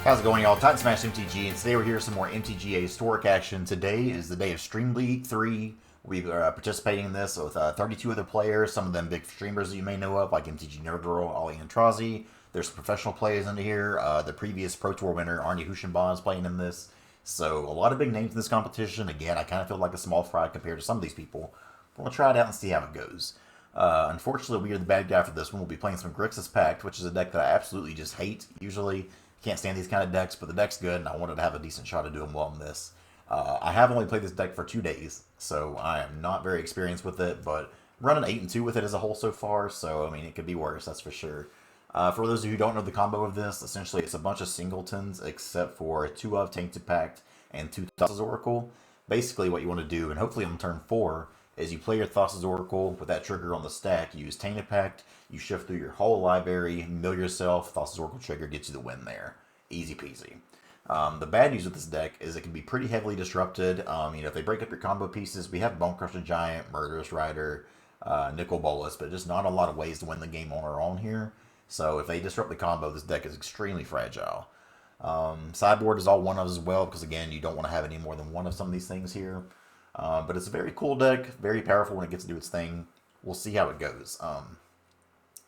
How's it going, y'all? Titan Smash MTG, and today we're here with some more MTGA historic action. Today is the day of Stream League 3. We are participating in this with 32 other players, some of them big streamers that you may know of, like MTG Nerd Girl, Ollie Antrazi. There's some professional players into here. The previous Pro Tour winner, Arnie Hushinbaugh, is playing in this. So, a lot of big names in this competition. Again, I kind of feel like a small fry compared to some of these people. But we'll try it out and see how it goes. Unfortunately, we are the bad guy for this one. We'll be playing some Grixis Pact, which is a deck that I absolutely just hate, usually. Can't stand these kind of decks, but the deck's good, and I wanted to have a decent shot at doing well in this. I have only played this deck for 2 days, so I am not very experienced with it, but running 8-2 with it as a whole so far, so, I mean, it could be worse, that's for sure. For those of you who don't know the combo of this, essentially it's a bunch of singletons, except for 2 of Tainted Pact and 2 Thassa's Oracle. Basically, what you want to do, and hopefully on turn 4, is you play your Thassa's Oracle with that trigger on the stack, you use Tainted Pact, you shift through your whole library, mill yourself, Thassa's Oracle trigger gets you the win there. Easy peasy. The bad news with this deck is it can be pretty heavily disrupted. If they break up your combo pieces, we have Bone Crusher Giant, Murderous Rider, Nicol Bolas, but just not a lot of ways to win the game on our own here. So if they disrupt the combo, this deck is extremely fragile. Sideboard is all one of as well, because again, you don't want to have any more than one of some of these things here. But it's a very cool deck, very powerful when it gets to do its thing. We'll see how it goes.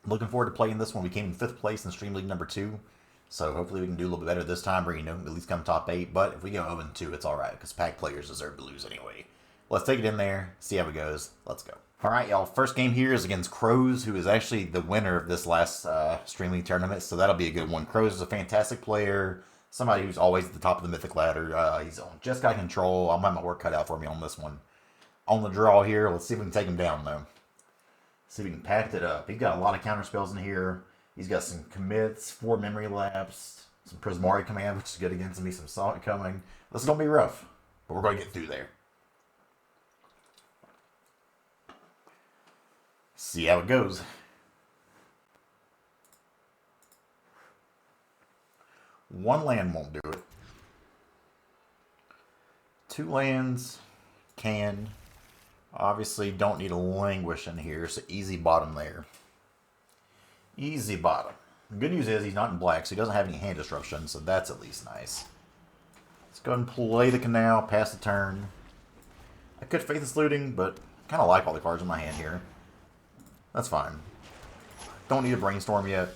Looking forward to playing this one. We came in 5th place in Stream League number 2. So hopefully we can do a little bit better this time, or, at least come top 8. But if we go 0-2, it's alright, because Pack players deserve to lose anyway. Let's take it in there, see how it goes. Let's go. Alright, y'all. First game here is against Crows, who is actually the winner of this last Stream League tournament, so that'll be a good one. Crows is a fantastic player, somebody who's always at the top of the Mythic ladder. He's on Jeskai Control. I'll have my work cut out for me on this one. On the draw here, let's see if we can take him down, though. See if we can pack it up. He's got a lot of counter spells in here. He's got some commits, 4 memory lapse, some Prismari command, which is good against me, some Salt coming. This is going to be rough, but we're going to get through there. See how it goes. One land won't do it. 2 lands can. Obviously don't need a languish in here, so easy bottom there. Easy bottom. The good news is he's not in black, so he doesn't have any hand disruption, so that's at least nice. Let's go ahead and play the canal, pass the turn. I could Faithless Looting, but I kind of like all the cards in my hand here. That's fine. Don't need a Brainstorm yet.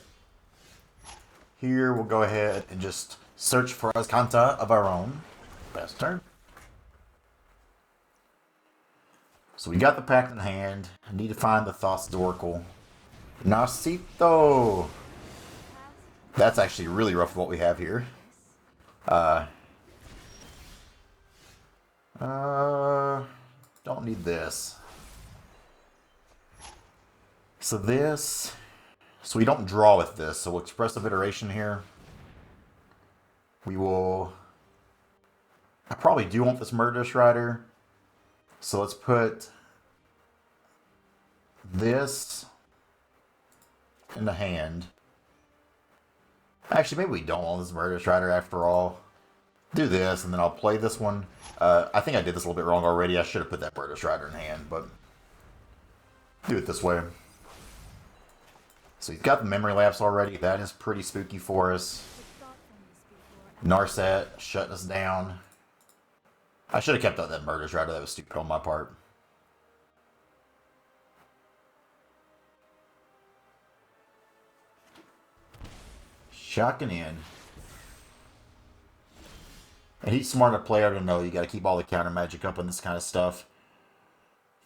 Here, we'll go ahead and just search for us Kanta of our own. Pass the turn. So we got the pact in hand. I need to find the Thassa's Oracle. Nacito! That's actually really rough what we have here. Don't need this. So we don't draw with this, so we'll Expressive Iteration here. I probably do want this Murderous Rider. So let's put this in the hand. Actually, maybe we don't want this Murderous Rider after all. Do this, and then I'll play this one. I think I did this a little bit wrong already. I should have put that Murderous Rider in hand, but do it this way. So he's got the memory lapse already. That is pretty spooky for us. Narset shutting us down. I should have kept out that Murderous Rider. That was stupid on my part. Shocking in. And he's smart enough player to know you got to keep all the counter magic up on this kind of stuff.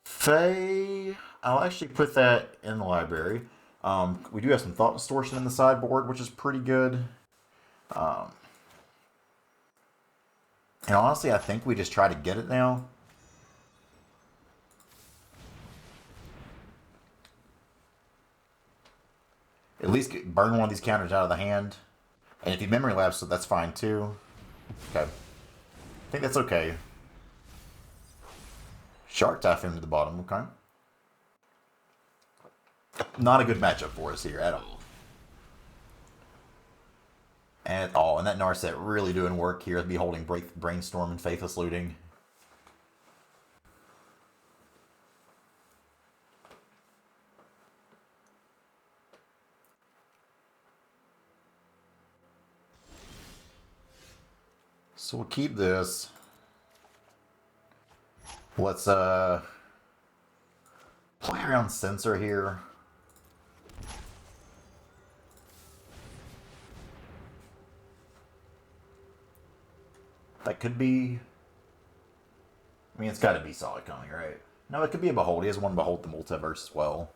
Faye, I'll actually put that in the library. We do have some Thought Distortion in the sideboard, which is pretty good. And honestly, I think we just try to get it now. At least burn one of these counters out of the hand. And if you memory lapse, so that's fine too. Okay. I think that's okay. Shark Dive into the bottom, okay. Not a good matchup for us here at all. At all. And that Narset really doing work here. Be holding Brainstorm and Faithless Looting. So we'll keep this. Let's play around sensor here. That could be... I mean, it's got to be Solid Coming, right? No, it could be a Behold. He has one Behold the Multiverse as well.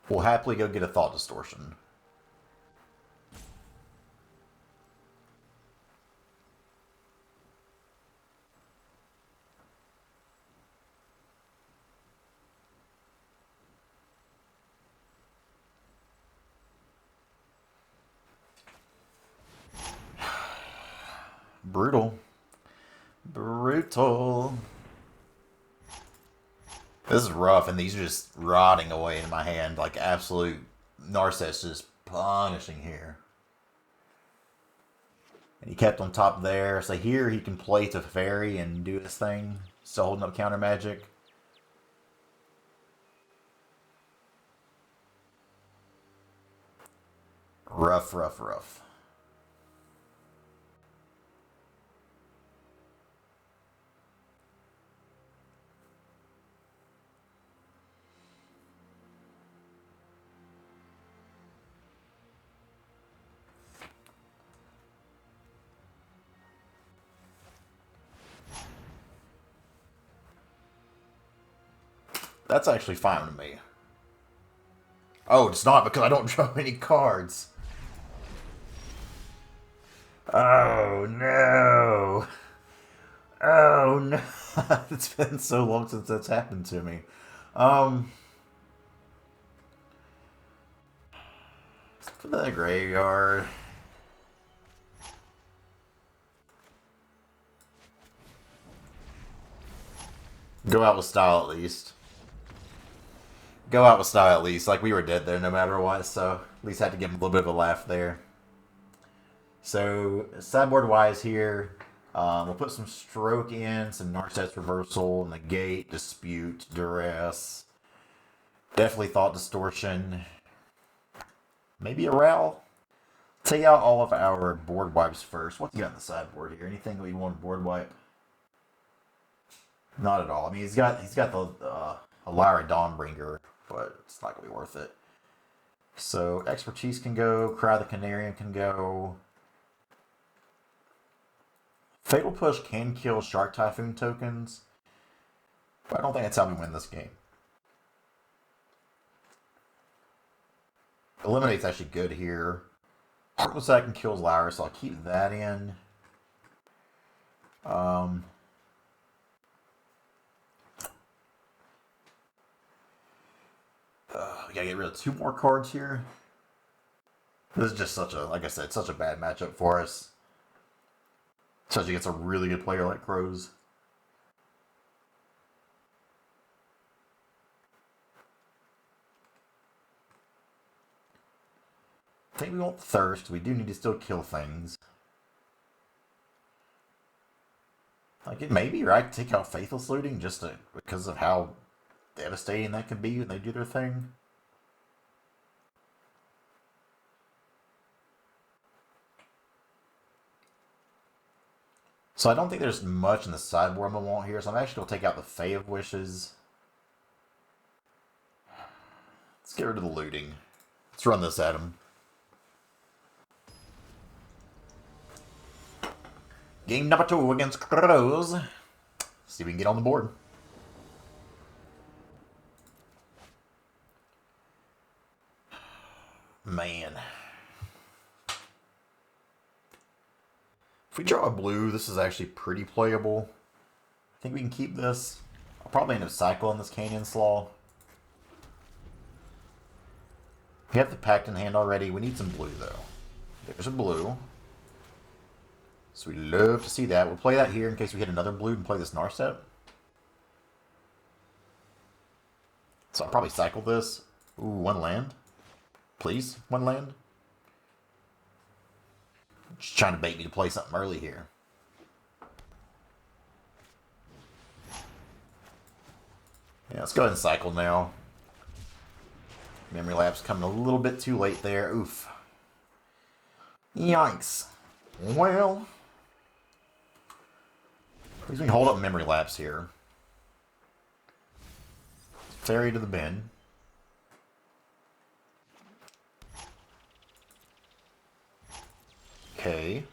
We'll happily go get a Thought Distortion. Brutal. Brutal. This is rough, and these are just rotting away in my hand like absolute Narset's just punishing here. And he kept on top there, so here he can play to Fairy and do his thing. Still holding up counter magic. Rough, rough, rough. That's actually fine with me. Oh, it's not because I don't draw any cards. Oh, no. Oh, no. It's been so long since that's happened to me. Let's put that in the graveyard. Go out with style at least. Go out with style at least. Like, we were dead there no matter what, so at least had to give him a little bit of a laugh there. So, sideboard-wise here, we'll put some Stroke in, some Narset's Reversal, Negate, Dispute, Duress. Definitely Thought Distortion. Maybe a Ral. Take out all of our board wipes first. What's he got on the sideboard here? Anything that we want to board wipe? Not at all. I mean, he's got the Alara Dawnbringer, but it's not gonna be worth it. So Expertise can go. Cry the Canarian can go. Fatal Push can kill Shark Typhoon tokens, but I don't think that's how we win this game. Eliminate's actually good here. Heartless Act kills Lyra, so I'll keep that in. We gotta get rid of 2 more cards here. This is just such a, like I said, such a bad matchup for us. Especially against a really good player like Crows. I think we want Thirst. We do need to still kill things. Like, it may be right to take out Faithless Looting just because of how devastating that can be when they do their thing. So I don't think there's much in the sideboard I'm going to want here, so I'm actually going to take out the Fae of Wishes. Let's get rid of the looting. Let's run this at him. Game number 2 against Crows. See if we can get on the board. Man. If we draw a blue, this is actually pretty playable. I think we can keep this. I'll probably end up cycling this Canyon Slaw. We have the Pact in hand already. We need some blue, though. There's a blue. So we'd love to see that. We'll play that here in case we hit another blue and play this Narset. So I'll probably cycle this. Ooh, 1 land. Please, 1 land. Just trying to bait me to play something early here. Yeah, let's go ahead and cycle now. Memory Lapse coming a little bit too late there. Oof. Yikes. Well, at least we can hold up memory lapse here. Fairy to the bin. Okay.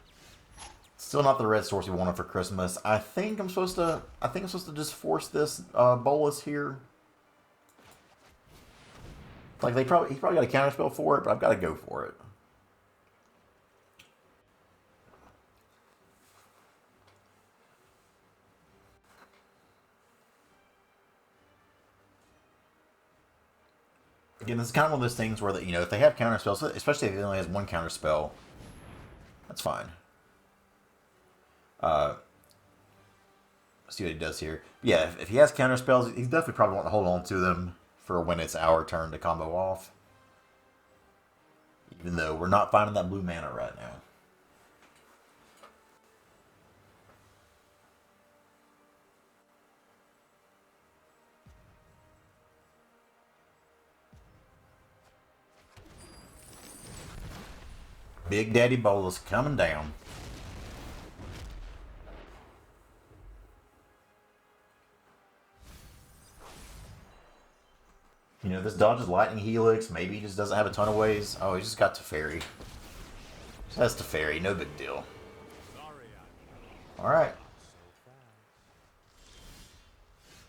Still not the red source we wanted for Christmas. I think I'm supposed to just force this bolus here. Like he probably got a counterspell for it, but I've got to go for it. Again, this is kind of one of those things where, you know, if they have counterspells, especially if it only has one counterspell, that's fine. See what he does here. Yeah, if he has counterspells, he's definitely probably want to hold on to them for when it's our turn to combo off. Even though we're not finding that blue mana right now. Big Daddy Bolus coming down. You know, this dodges Lightning Helix. Maybe he just doesn't have a ton of ways. Oh, he just got Teferi. Just has Teferi. No big deal. Alright.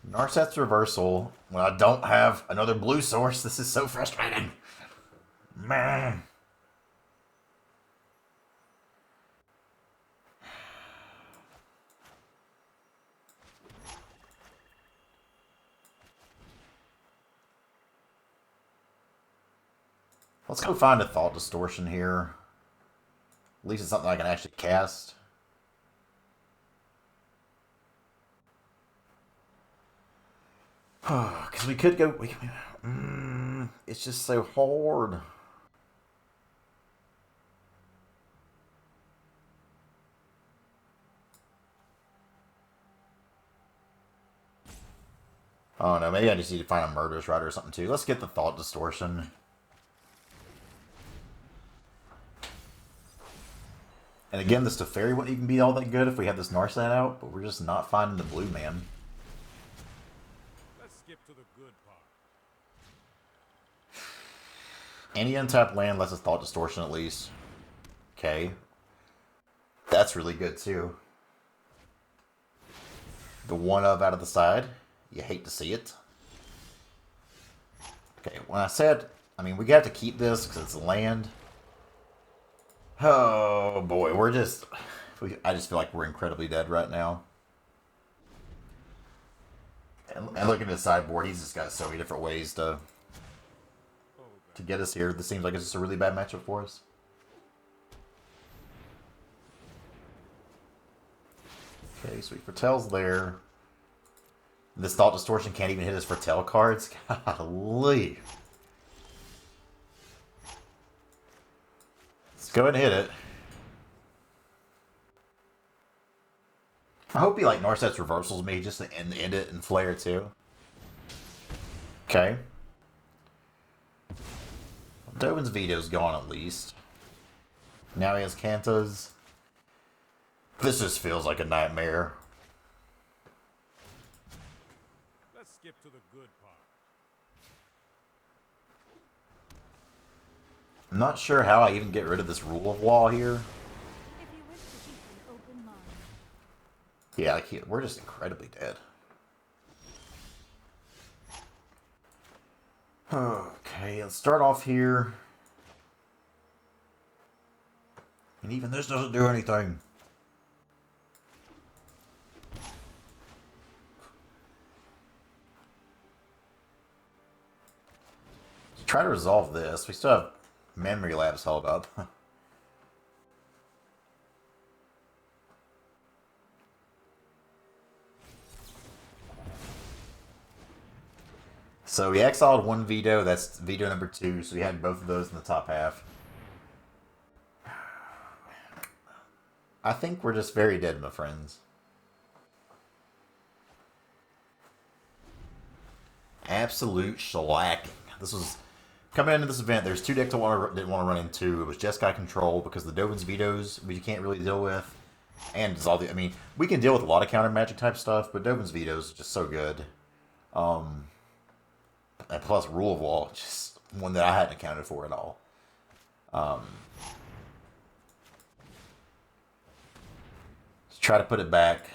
Narset's Reversal. When I don't have another blue source, this is so frustrating. Man. Let's go find a Thought Distortion here. At least it's something I can actually cast. Because we could go... it's just so hard. Oh no, maybe I just need to find a Murderous Rider or something too. Let's get the Thought Distortion. And again, this Teferi wouldn't even be all that good if we had this Narset out, but we're just not finding the blue man. Let's skip to the good part. Any untapped land lets us Thought Distortion at least. Okay. That's really good too. The one of out of the side. You hate to see it. Okay, when I said, I mean, we got to keep this because it's land. Oh boy, I just feel like we're incredibly dead right now. And looking at the sideboard, he's just got so many different ways to get us here. This seems like it's just a really bad matchup for us. Okay, Sweet Foretell's there. This Thought Distortion can't even hit his Foretell cards. Golly. Let's go ahead and hit it. I hope he like Narset's Reversals me just to end it and Flare too. Okay. Dovin's Veto's gone at least. Now he has Kantas. This just feels like a nightmare. Let's skip to the good part. I'm not sure how I even get rid of this Rule of Law here. If you wish to keep an open mind. Yeah, like we're just incredibly dead. Okay, let's start off here. And even this doesn't do anything. Let's try to resolve this. We still have Memory Labs held up. So we exiled one veto, that's veto number 2, so we had both of those in the top half. I think we're just very dead, my friends. Absolute shellacking. This was coming into this event, there's two decks I didn't want to run into. It was Jeskai Control because the Dovin's vetoes we can't really deal with, and it's all the. I mean, we can deal with a lot of counter magic type stuff, but Dovin's vetoes are just so good. And plus Rule of Wall, just one that I hadn't accounted for at all. Let's try to put it back.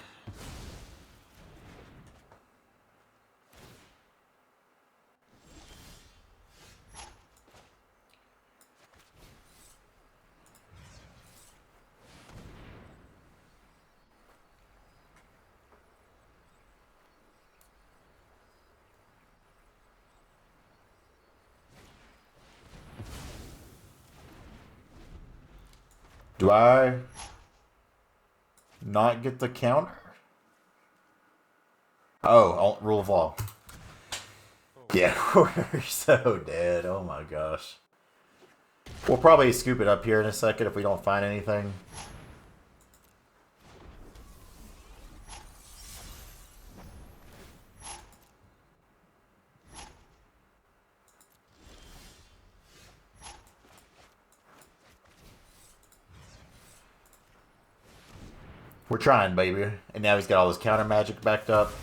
Do I not get the counter? Oh, Rule of Law. Yeah, we're so dead. Oh my gosh. We'll probably scoop it up here in a second if we don't find anything. We're trying, baby. And now he's got all his counter magic backed up.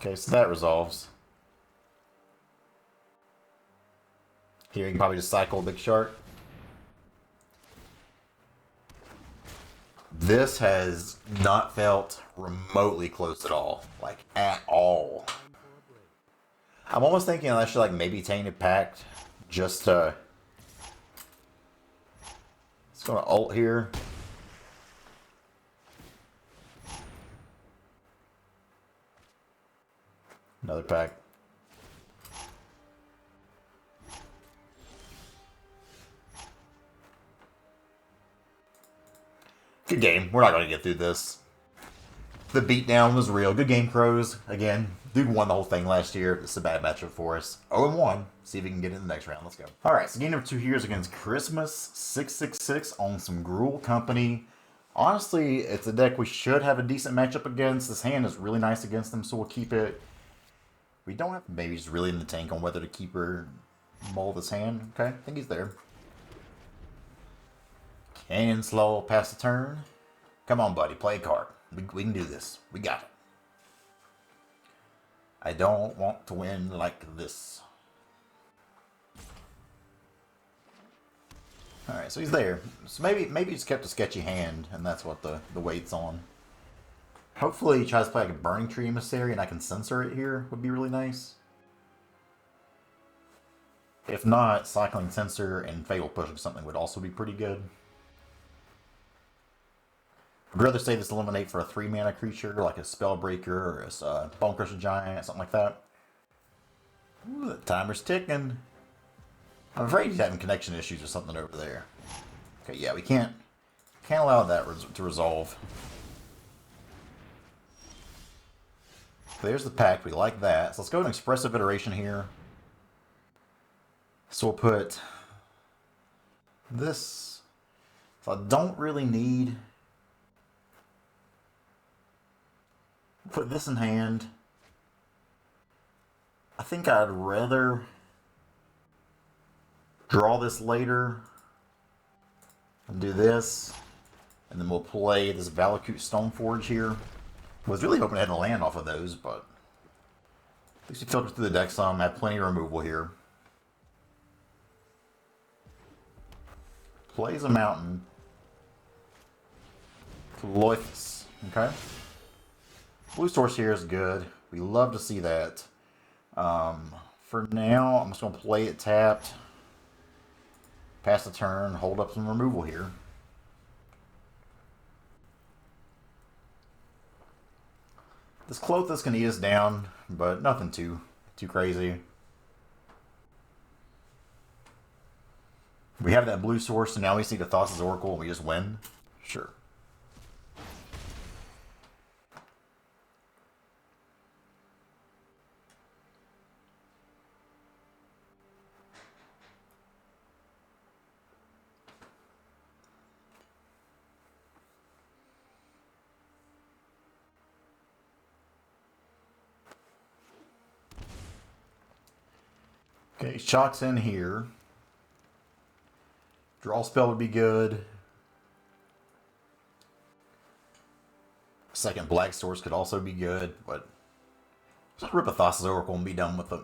Okay, so that resolves. Here, you can probably just cycle Big Shark. This has not felt remotely close at all. Like, at all. I'm almost thinking I should, like, maybe Tainted Pact. Just to... It's going to ult here. Another pack. Good game. We're not going to get through this. The beatdown was real. Good game, Crows. Again, dude won the whole thing last year. This is a bad matchup for us. 0-1. See if we can get it in the next round. Let's go. Alright, so game number 2 here is against Christmas 666 on some Gruul Company. Honestly, it's a deck we should have a decent matchup against. This hand is really nice against them, so we'll keep it. We don't have babies really in the tank on whether to keep or mull this hand. Okay, I think he's there. Canyon slow past the turn. Come on, buddy, play a card. We can do this. We got it. I don't want to win like this. Alright, so he's there. So maybe he's kept a sketchy hand, and that's what the weight's on. Hopefully he tries to play like a Burning Tree Emissary and I can censor it here. Would be really nice. If not, Cycling Censor and Fatal Push or something would also be pretty good. I'd rather say this eliminate for a 3-mana creature like a Spellbreaker or a Bonecrusher Giant, something like that. Ooh, the timer's ticking. I'm afraid he's having connection issues or something over there. Okay, yeah, we can't allow that to resolve. There's the pact. We like that. So let's go to an Expressive Iteration here. So we'll put this. So I don't really need. Put this in hand. I think I'd rather draw this later and do this. And then we'll play this Valakut Stoneforge here. I was really hoping I had a land off of those, but at least we filtered through the deck some. I have plenty of removal here. Plays a mountain. Cloythus. Okay. Blue source here is good. We love to see that. For now, I'm just going to play it tapped. Pass the turn. Hold up some removal here. This Clothis can eat us down, but nothing too crazy. We have that blue source, so now we see the Thassa's Oracle and we just win? Sure. Okay, shots in here. Draw spell would be good. Second black source could also be good, but just rip a Thassa's Oracle and be done with it.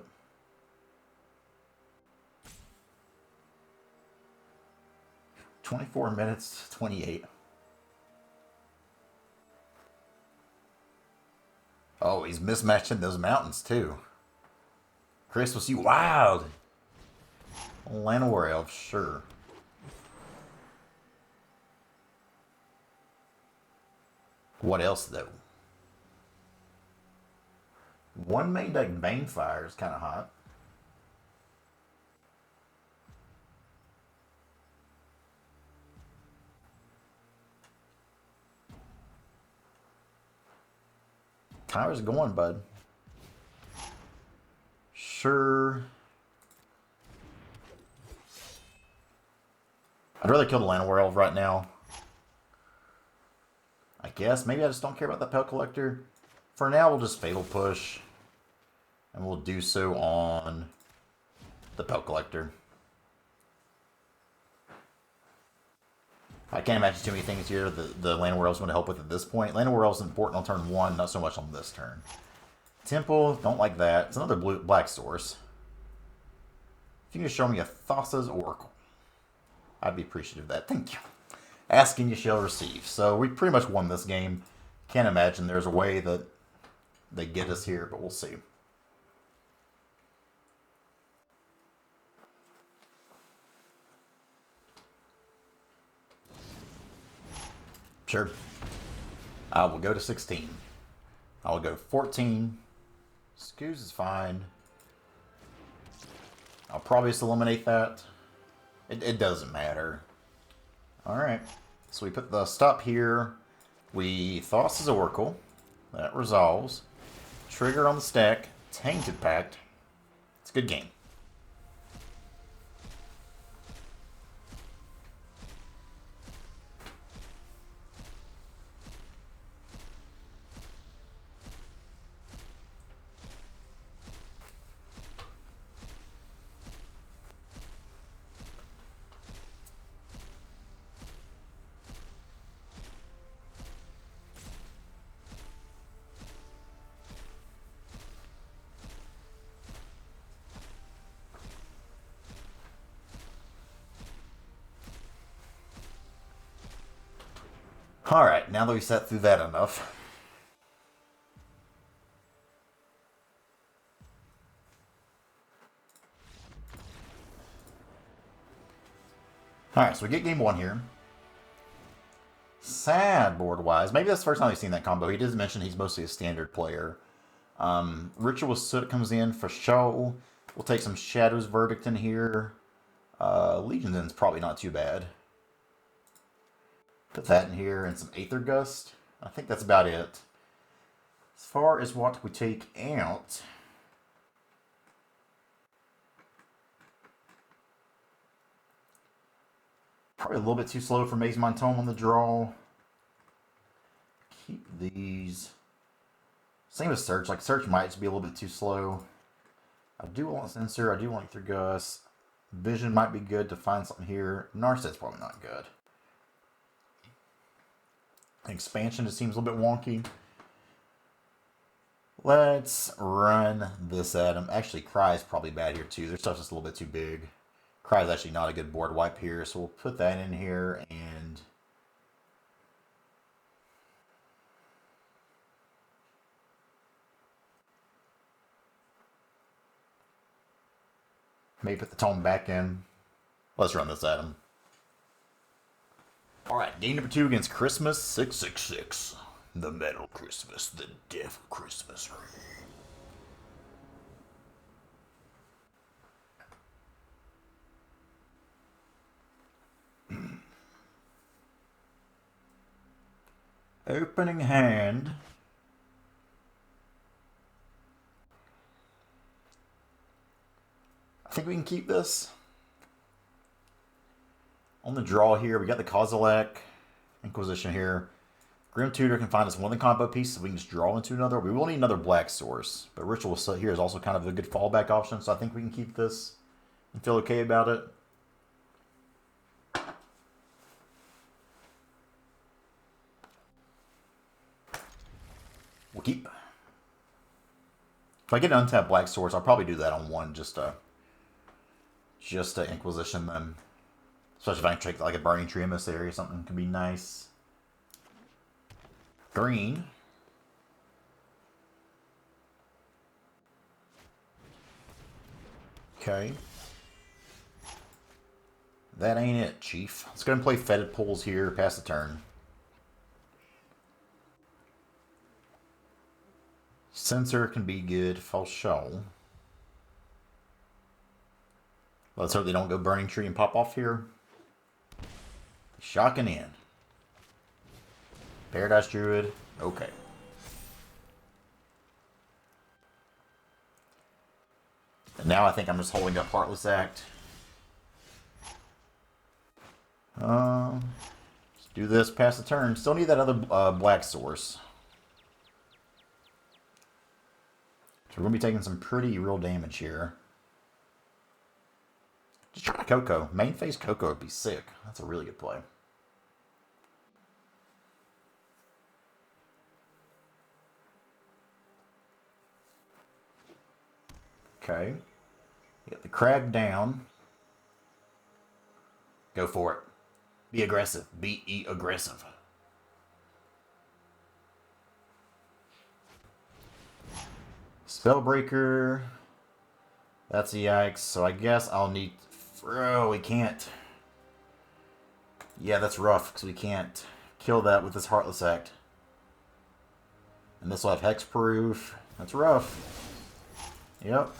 "24 minutes, 28. Oh, he's mismatching those mountains too. Chris, was he wild? Llanowar Elf, sure. What else though? One main deck Banefire is kind of hot. How's it going, bud? Sure. I'd rather kill the Llanowar Elf right now. I guess. Maybe I just don't care about the Pelt Collector. For now, we'll just Fatal Push. And we'll do so on the Pelt Collector. I can't imagine too many things here the Llanowar Elves want to help with at this point. Llanowar Elves is important on turn 1, not so much on this turn. Temple, don't like that. It's another black source. If you can show me a Thassa's Oracle, I'd be appreciative of that. Thank you. Asking you shall receive. So we pretty much won this game. Can't imagine there's a way that they get us here, but we'll see. Sure. I will go to 16. I will go 14. Scoos is fine. I'll probably just eliminate that. It doesn't matter. Alright. So we put the stop here. We Thassa's Oracle. That resolves. Trigger on the stack. Tainted Pact. It's a good game. Alright, now that we've sat through that enough. Alright, so we get game 1 here. Sad board-wise. Maybe that's the first time we've seen that combo. He did mention he's mostly a standard player. Ritual Soot comes in for show. We'll take some Shadow's Verdict in here. Legion Then's probably not too bad. Put that in here and some Aether Gust. I think that's about it. As far as what we take out, probably a little bit too slow for Maze Tome on the draw. Keep these. Same as Search. Like Search might just be a little bit too slow. I do want Censor. I do want Aether Gust. Vision might be good to find something here. Narset's probably not good. Expansion just seems a little bit wonky. Let's run this at him. Actually, Cry is probably bad here too. Their stuff's just a little bit too big. Cry is actually not a good board wipe here, so we'll put that in here and maybe put the tome back in. Let's run this at him. Alright, game number 2 against Christmas 666. The Metal Christmas, the Devil Christmas. Opening hand. I think we can keep this. On the draw here, we got the Kozilek Inquisition here. Grim Tutor can find us one of the combo pieces so we can just draw into another. We will need another black source, but Ritual here is also kind of a good fallback option, so I think we can keep this and feel okay about it. We'll keep. If I get an untapped black source, I'll probably do that on one just to Inquisition them. Especially if I can take like a Burning Tree Emissary or something, could be nice. Green. Okay. That ain't it, Chief. Let's go and play Fetid Pools here, pass the turn. Sensor can be good, false show. Let's hope they don't go Burning Tree and pop off here. Shocking in. Paradise Druid, okay. And now I think I'm just holding up Heartless Act. Let's do this, pass the turn. Still need that other black source. So we're going to be taking some pretty real damage here. Just try Coco. Main phase Coco would be sick. That's a really good play. Okay. Get the crag down. Go for it. Be aggressive. Be aggressive. Spellbreaker. That's a yikes. So I guess I'll need... Oh, we can't. Yeah, that's rough, because we can't kill that with this Heartless Act. And this will have Hexproof. That's rough. Yep.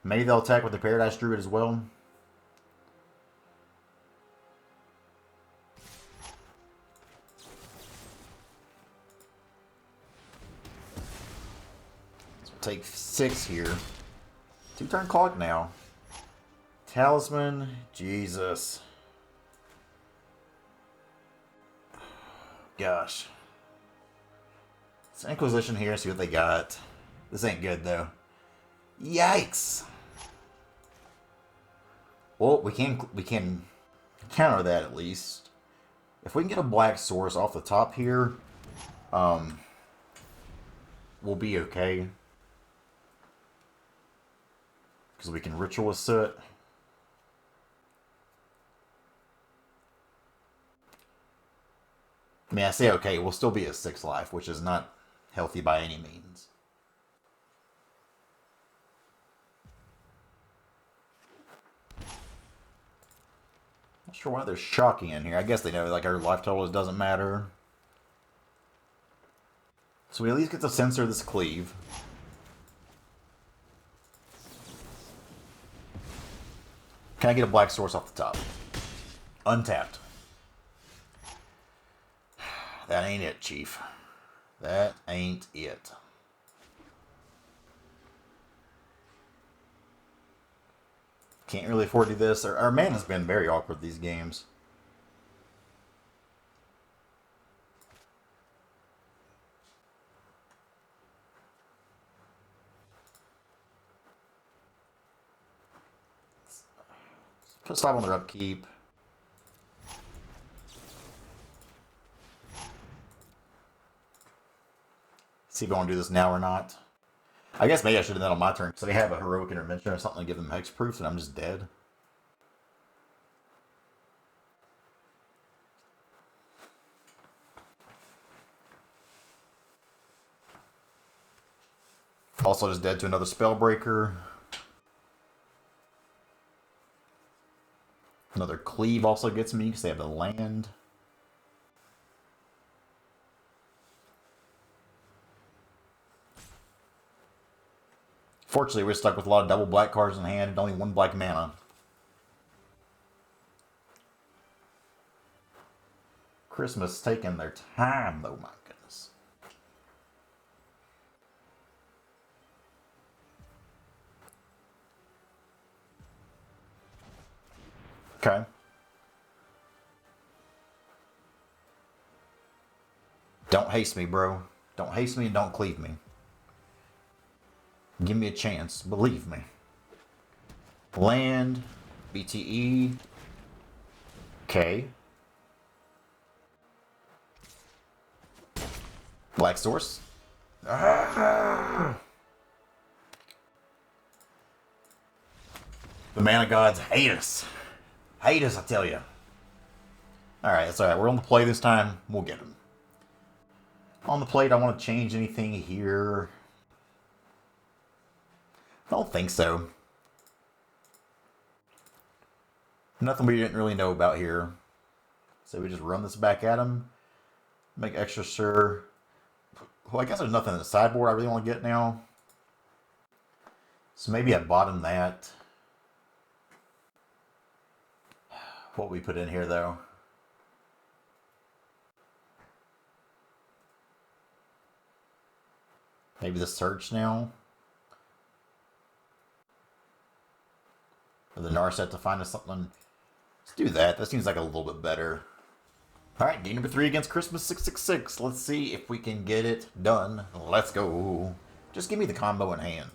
Maybe they'll attack with the Paradise Druid as well. So we'll take 6 here. 2-turn clock now. Talisman. Jesus. Gosh. It's Inquisition here, see what they got. This ain't good, though. Yikes! Well, we can counter that at least. If we can get a black source off the top here, we'll be okay. Because we can Ritual Soot. I mean, I say okay, we'll still be at 6 life, which is not healthy by any means. Not sure why they're shocking in here. I guess they know, like, our life total doesn't matter. So we at least get to censor this cleave. Can I get a black source off the top? Untapped. That ain't it, Chief. That ain't it. Can't really afford to do this. Our mana's been very awkward these games. Put stop on their upkeep. See if I want to do this now or not. I guess maybe I should have done that on my turn, because they have a Heroic Intervention or something to give them hexproof, and I'm just dead. Also just dead to another Spellbreaker. Another Cleave also gets me, because they have the land. Fortunately, we're stuck with a lot of double black cards in hand and only 1 black mana. Christmas taking their time, though, my goodness. Okay. Don't haste me, bro. Don't haste me and don't cleave me. Give me a chance. Believe me. Land. BTE. Okay. Black source. Ah! The mana gods hate us. Hate us, I tell you. Alright, that's alright. We're on the play this time. We'll get him. On the plate, I want to change anything here. I don't think so. Nothing we didn't really know about here. So we just run this back at him. Make extra sure. Well, I guess there's nothing in the sideboard I really want to get now. So maybe I bottom that. What we put in here, though. Maybe the search now. Or the Narset to find us something. Let's do that. That seems like a little bit better. Alright, game number 3 against Christmas 666. Let's see if we can get it done. Let's go. Just give me the combo in hand.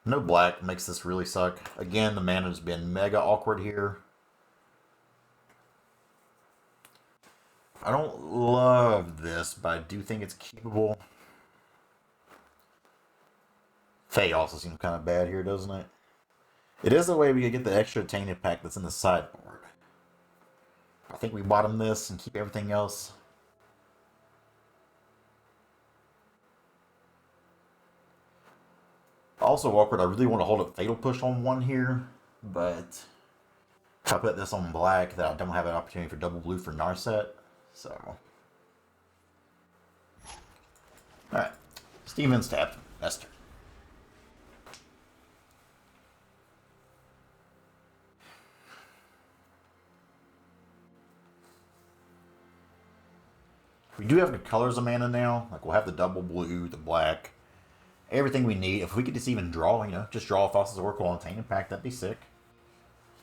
No black makes this really suck. Again, the mana's been mega awkward here. I don't love this, but I do think it's keepable. Fae also seems kind of bad here, doesn't it? It is a way we could get the extra Tainted Pact that's in the sideboard. I think we bottom this and keep everything else. Also awkward, I really want to hold a Fatal Push on one here, but if I put this on black, then I don't have an opportunity for double blue for Narset. So, alright. Steven's tapped. Esther. We do have the colors of mana now. Like, we'll have the double blue, the black, everything we need. If we could just even draw, just draw a Thassa's Oracle on Tainted Pact, that'd be sick.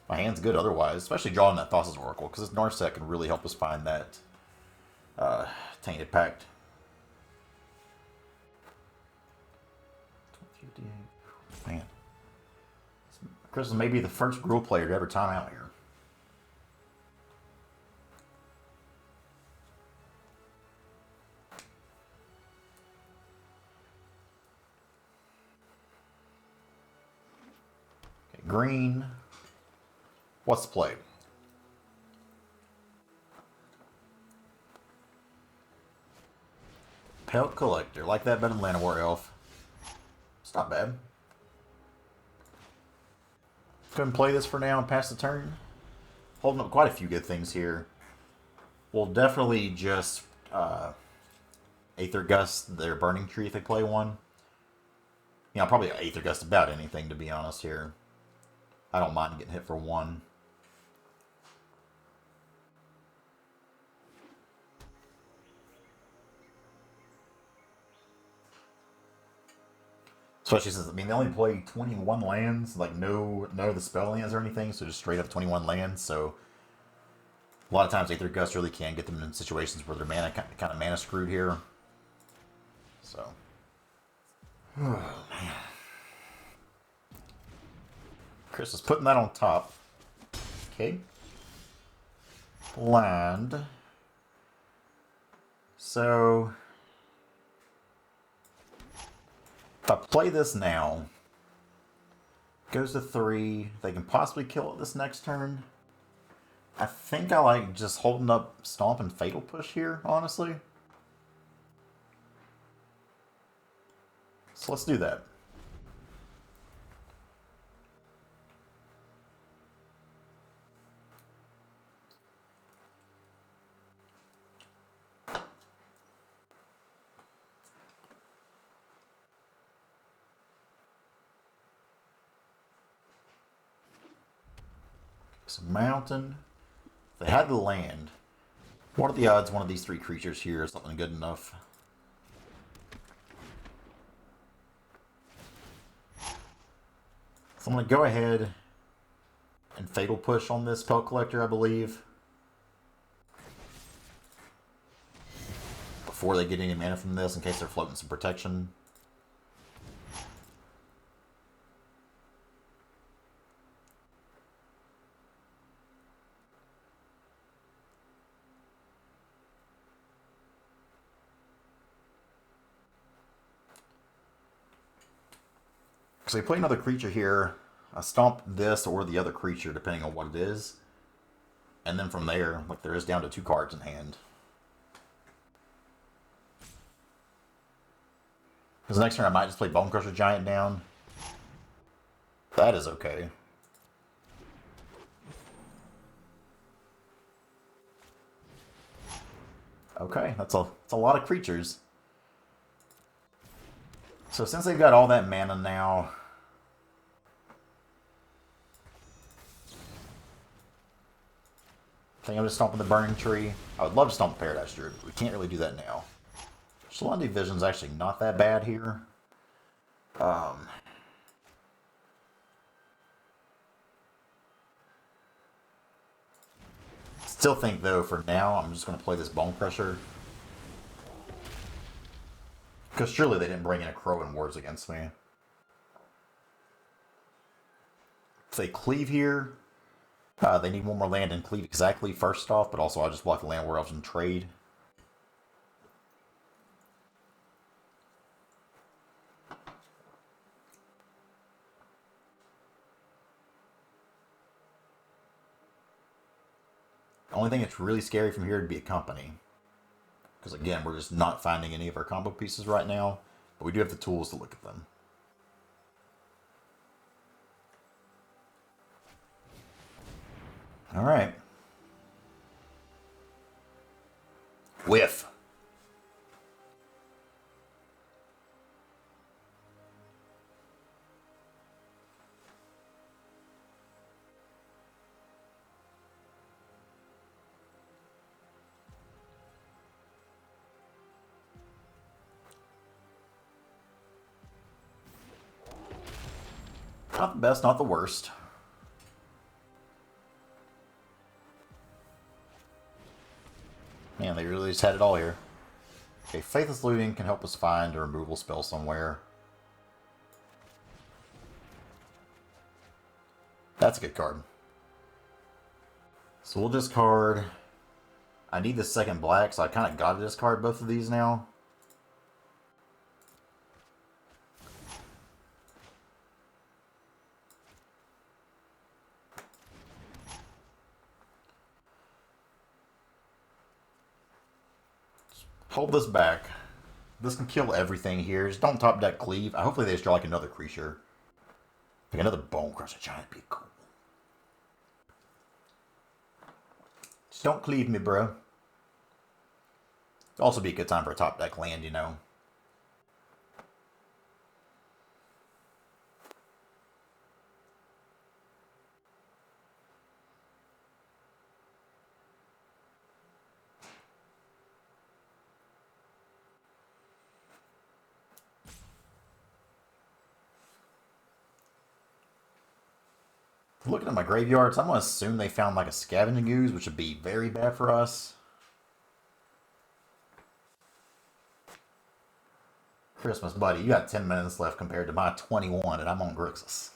My hand's good otherwise, especially drawing that Thassa's Oracle, because this Narset can really help us find that Tainted Pact. 58. Man. Chris may be the first Gruul player to ever time out here. Okay, green. What's the play? Pelt Collector. Like that better than Llanowar Elf. It's not bad. Go ahead and play this for now and pass the turn. Holding up quite a few good things here. We'll definitely just Aether Gust their Burning Tree if they play one. Probably Aether Gust about anything, to be honest here. I don't mind getting hit for one. Especially since, they only play 21 lands, like no of the spell lands or anything, so just straight up 21 lands, so a lot of times Aether Gust really can get them in situations where they're kind of mana screwed here. So. Oh, man. Chris is putting that on top. Okay. Land. So, if I play this now, goes to 3, they can possibly kill it this next turn. I think I like just holding up Stomp and Fatal Push here, honestly. So let's do that. Some mountain. If they had the land, what are the odds one of these 3 creatures here is something good enough? So I'm going to go ahead and Fatal Push on this Spell Collector, I believe. Before they get any mana from this, in case they're floating some protection. So we play another creature here. I stomp this or the other creature, depending on what it is. And then from there, like there is down to 2 cards in hand. Because next turn I might just play Bonecrusher Giant down. That is okay. Okay, that's a lot of creatures. So since they've got all that mana now, I think I'm just stomping the Burning Tree. I would love to stomp Paradise Druid, but we can't really do that now. Shalandi Vision's actually not that bad here. Still think, though, for now, I'm just going to play this Bone Crusher. Because surely they didn't bring in a Crow in Wars against me. If they cleave here, they need one more land and cleave exactly first off, but also I'll just block the land war elves and trade. The only thing that's really scary from here would be a company. Because again, we're just not finding any of our combo pieces right now, but we do have the tools to look at them. Alright. Whiff. Not the best, not the worst. Man, they really just had it all here. Okay, Faithless Looting can help us find a removal spell somewhere. That's a good card. So we'll discard. I need the second black, so I kind of got to discard both of these now. Hold this back. This can kill everything here. Just don't top deck cleave. Hopefully they just draw like another creature. Like another Bonecrusher Giant would be cool. Just don't cleave me, bro. It'd also be a good time for a top deck land, you know. Looking at my graveyards, I'm going to assume they found like a Scavenging Ooze, which would be very bad for us. Christmas, buddy, you got 10 minutes left compared to my 21, and I'm on Grixis.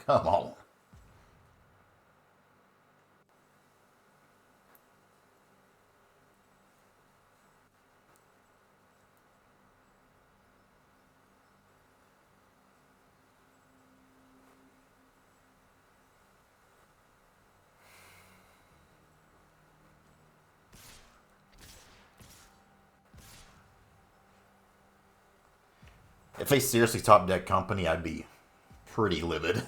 Come on. If they seriously top deck company, I'd be pretty livid.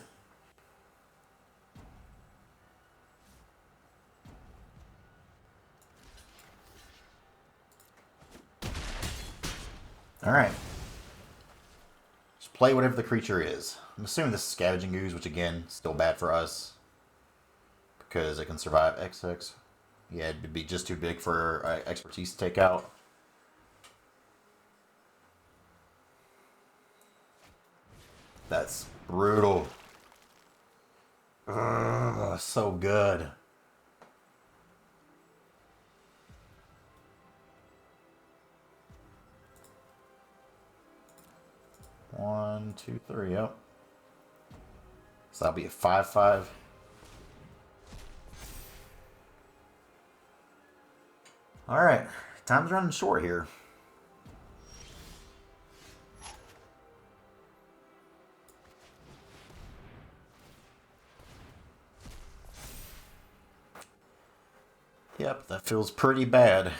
Alright. Just play whatever the creature is. I'm assuming this is Scavenging Ooze, which again, still bad for us. Because it can survive XX. Yeah, it'd be just too big for expertise to take out. That's brutal. Ugh, so good. One, two, three, yep. So that'll be a 5/5. Alright, time's running short here. Yep, that feels pretty bad.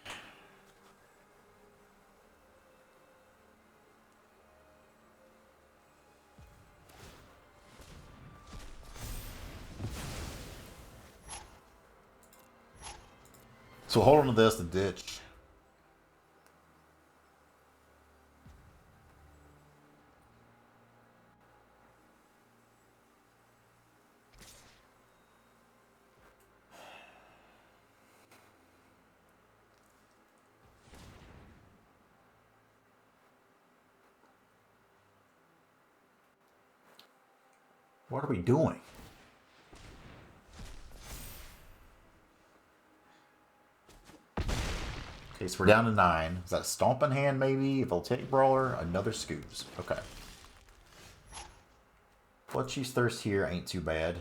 So hold on to this, the ditch. What are we doing? Okay, so we're down to 9. Is that a Stomping Hand, maybe? Voltaic Brawler? Another Scoobs. Okay. Bloodchief's Thirst here ain't too bad.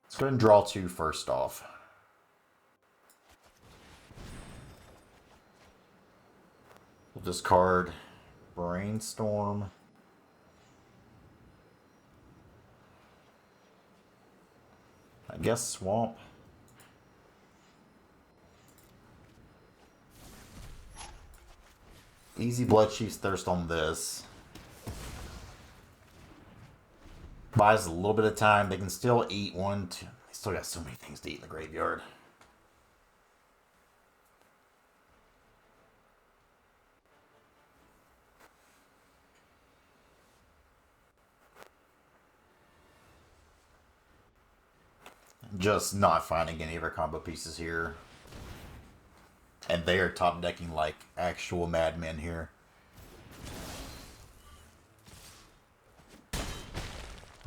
Let's go ahead and draw 2 first off. We'll discard Brainstorm. I guess Swamp. Easy Bloodchief's Thirst on this. Buys a little bit of time. They can still eat 1, 2. They still got so many things to eat in the graveyard. Just not finding any of our combo pieces here. And they are top decking like actual madmen here.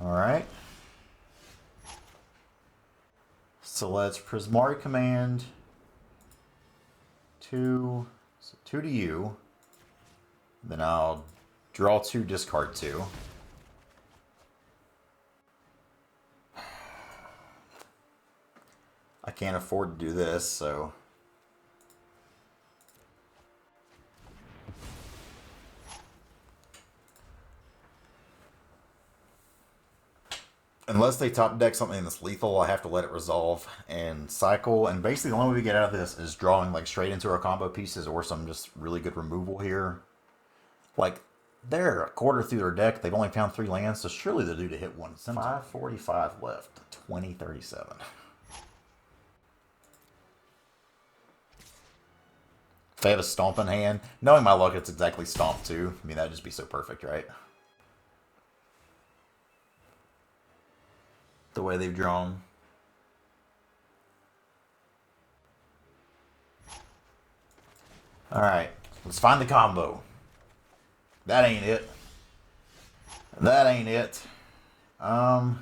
Alright. So let's Prismari Command. 2. So 2 to you. Then I'll draw 2, discard 2. I can't afford to do this, so... Unless they top deck something that's lethal, I have to let it resolve and cycle. And basically the only way we get out of this is drawing like straight into our combo pieces or some just really good removal here. Like, they're a quarter through their deck. They've only found 3 lands, so surely they're due to hit 1. 545 left. 2037. If they have a Stomp in hand, knowing my luck, it's exactly Stomp too. I mean, that'd just be so perfect, right? The way they've drawn. Alright, let's find the combo. That ain't it. That ain't it. I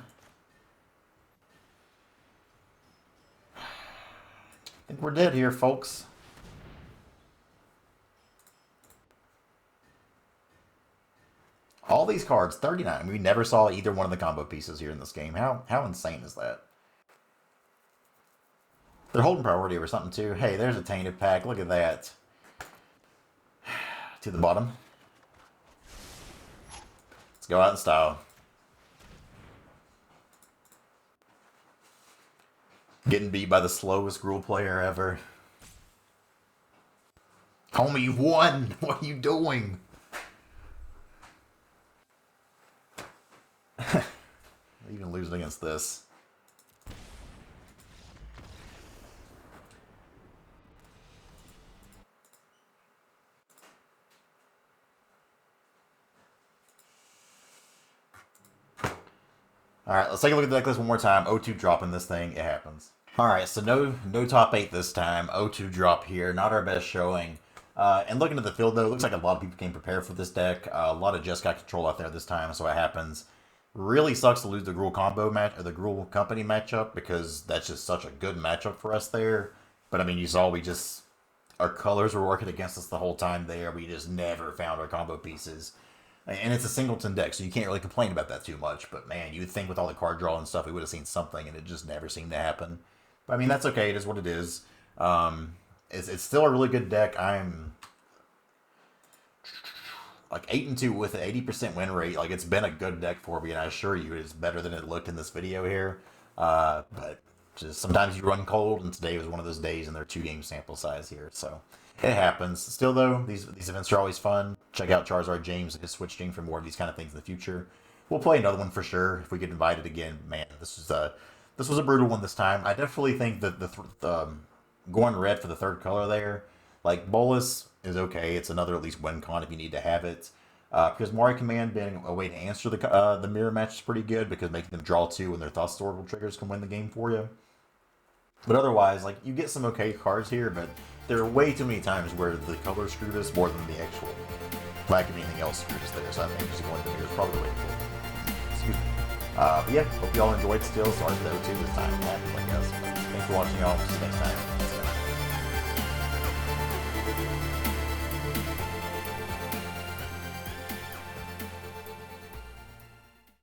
think we're dead here, folks. All these cards, 39. We never saw either one of the combo pieces here in this game. How insane is that? They're holding priority over something too. Hey, there's a Tainted Pack. Look at that. To the bottom. Let's go out in style. Getting beat by the slowest Gruul player ever. Homie, you won! What are you doing? Even losing against this. Alright, let's take a look at the deck list one more time. 0-2 dropping this thing. It happens. Alright, so no top 8 this time. 0-2 drop here. Not our best showing. And looking at the field, though, it looks like a lot of people came prepared for this deck. A lot of Jeskai Control out there this time, so it happens. Really sucks to lose the Gruul combo match or the Gruul Company matchup because that's just such a good matchup for us there. But I mean, you saw our colors were working against us the whole time there. We just never found our combo pieces. And it's a singleton deck, so you can't really complain about that too much. But man, you'd think with all the card draw and stuff, we would have seen something, and it just never seemed to happen. But I mean, that's okay. It is what it is. It's still a really good deck. I'm like 8-2 with an 80% win rate. Like, it's been a good deck for me, and I assure you, it's better than it looked in this video here. But Just sometimes you run cold, and today was one of those days, and they're 2 game sample size here, so it happens. Still, though, these events are always fun. Check out Charizard James and his Switch team for more of these kind of things in the future. We'll play another one for sure if we get invited again. Man, this was a brutal one this time. I definitely think that going red for the third color there, like Bolus is okay. It's another at least win con if you need to have it. Because Mario Command being a way to answer the mirror match is pretty good because making them draw 2 and their Thought Oracle triggers can win the game for you. But otherwise, like, you get some okay cards here, but there are way too many times where the color screwed us more than the actual lack of anything else screwed us there. So I think just going to the mirror is probably the way to go. Excuse me. But yeah, hope you all enjoyed still. Sorry for the O2 this time. It happens, I guess. But thanks for watching, y'all. See you next time.